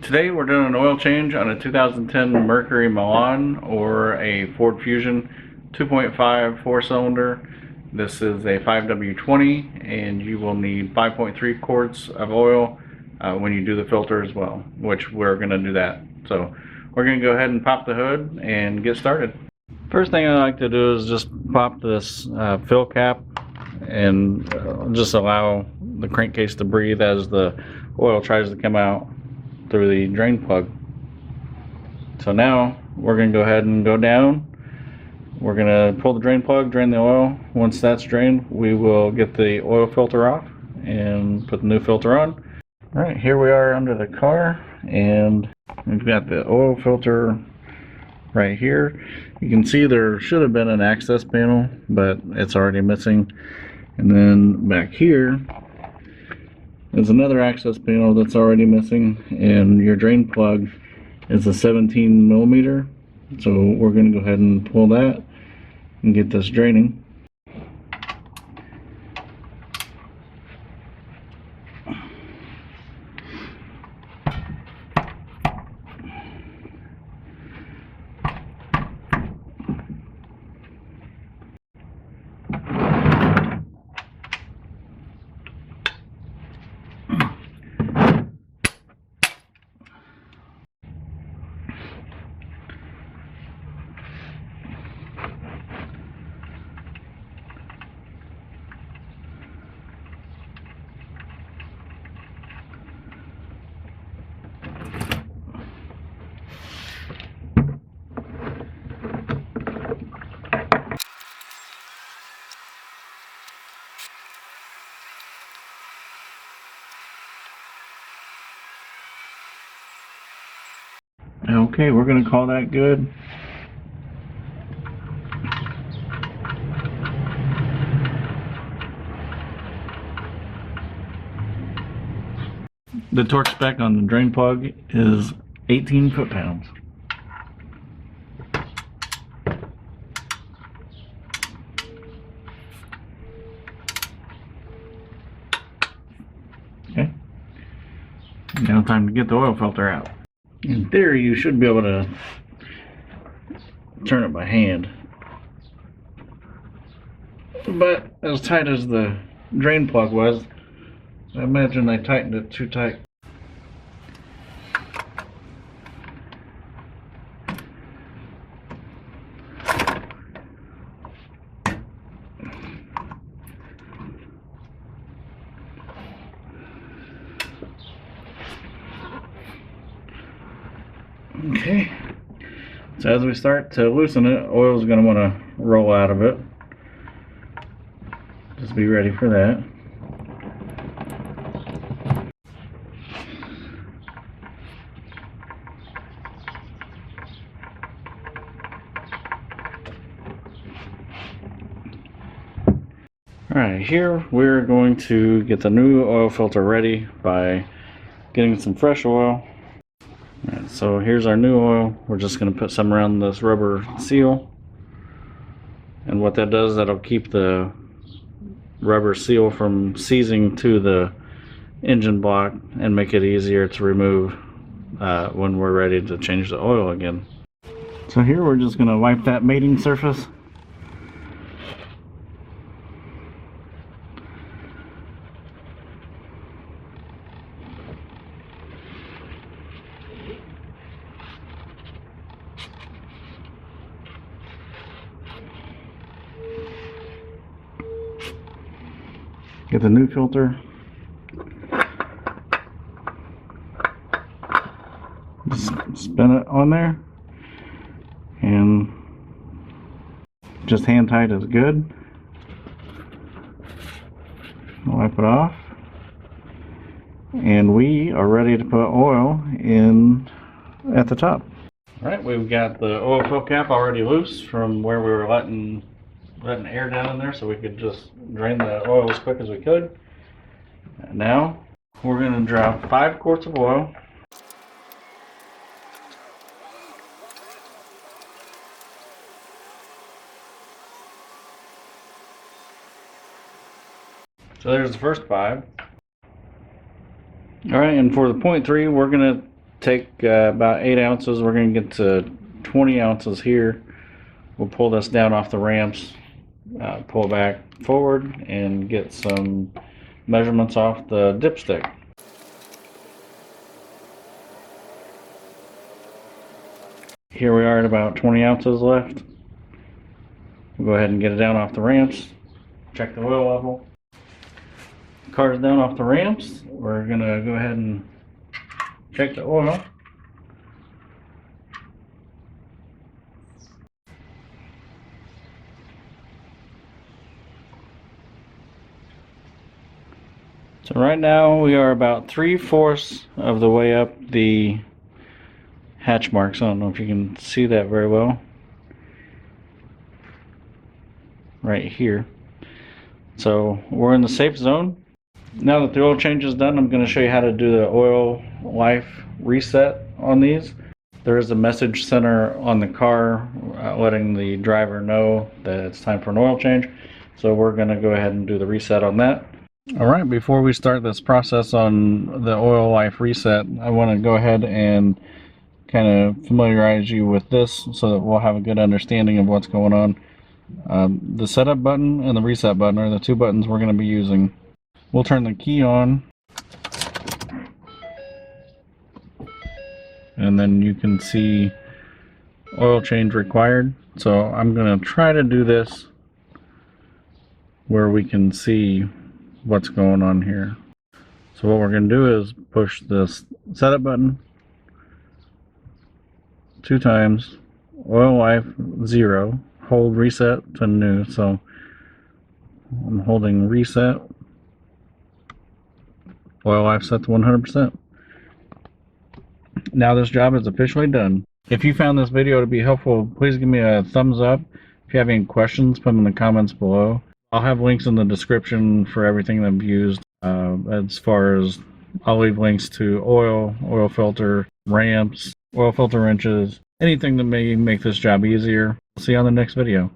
Today we're doing an oil change on a 2010 Mercury Milan or a Ford Fusion 2.5 4-cylinder. This is a 5W20 and you will need 5.3 quarts of oil when you do the filter as well, which we're going to do that. So we're going to go ahead and pop the hood and get started. First thing I like to do is just pop this fill cap and just allow the crankcase to breathe as the oil tries to come out through the drain plug. So now we're going to go ahead and go down. We're going to pull the drain plug, drain the oil. Once that's drained, we will get the oil filter off and put the new filter on. All right, here we are under the car, and we've got the oil filter right here. You can see there should have been an access panel, but it's already missing. And then back here there's another access panel that's already missing, and your drain plug is a 17 millimeter. So we're going to go ahead and pull that and get this draining. Okay, we're going to call that good. The torque spec on the drain plug is 18 foot-pounds. Okay, now time to get the oil filter out. In theory, you should be able to turn it by hand, but as tight as the drain plug was, I imagine I tightened it too tight. Okay, so as we start to loosen it, oil is going to want to roll out of it. Just be ready for that. Alright, here we're going to get the new oil filter ready by getting some fresh oil. Alright, so here's our new oil. We're just going to put some around this rubber seal, and what that does, that'll keep the rubber seal from seizing to the engine block and make it easier to remove when we're ready to change the oil again. So here we're just going to wipe that mating surface. Get the new filter. Just spin it on there, and just hand tight is good. Wipe it off, and we are ready to put oil in at the top. Alright, we've got the oil fill cap already loose from where we were letting air down in there so we could just drain the oil as quick as we could. And now we're going to drop 5 quarts of oil. So there's the first 5. Alright, and for the 0.3 we're going to Take about 8 ounces. We're going to get to 20 ounces here. We'll pull this down off the ramps, pull back forward, and get some measurements off the dipstick. Here we are at about 20 ounces left. We'll go ahead and get it down off the ramps. Check the oil level. The car's down off the ramps. We're going to go ahead and check the oil. So right now we are about 3/4 of the way up the hatch marks. I don't know if you can see that very well. Right here. So we're in the safe zone. Now that the oil change is done, I'm going to show you how to do the oil life reset on these. There is a message center on the car letting the driver know that it's time for an oil change. So we're going to go ahead and do the reset on that. Alright, before we start this process on the oil life reset, I want to go ahead and kind of familiarize you with this so that we'll have a good understanding of what's going on. The setup button and the reset button are the two buttons we're going to be using. We'll turn the key on, and then you can see oil change required. So I'm going to try to do this where we can see what's going on here. So what we're going to do is push this setup button 2 times, oil life 0, hold reset to new. So I'm holding reset, oil life set to 100%. Now this job is officially done. If you found this video to be helpful, please give me a thumbs up. If you have any questions, put them in the comments below. I'll have links in the description for everything that I've used. As far as I'll leave links to oil filter, ramps, oil filter wrenches, anything that may make this job easier. See you on the next video.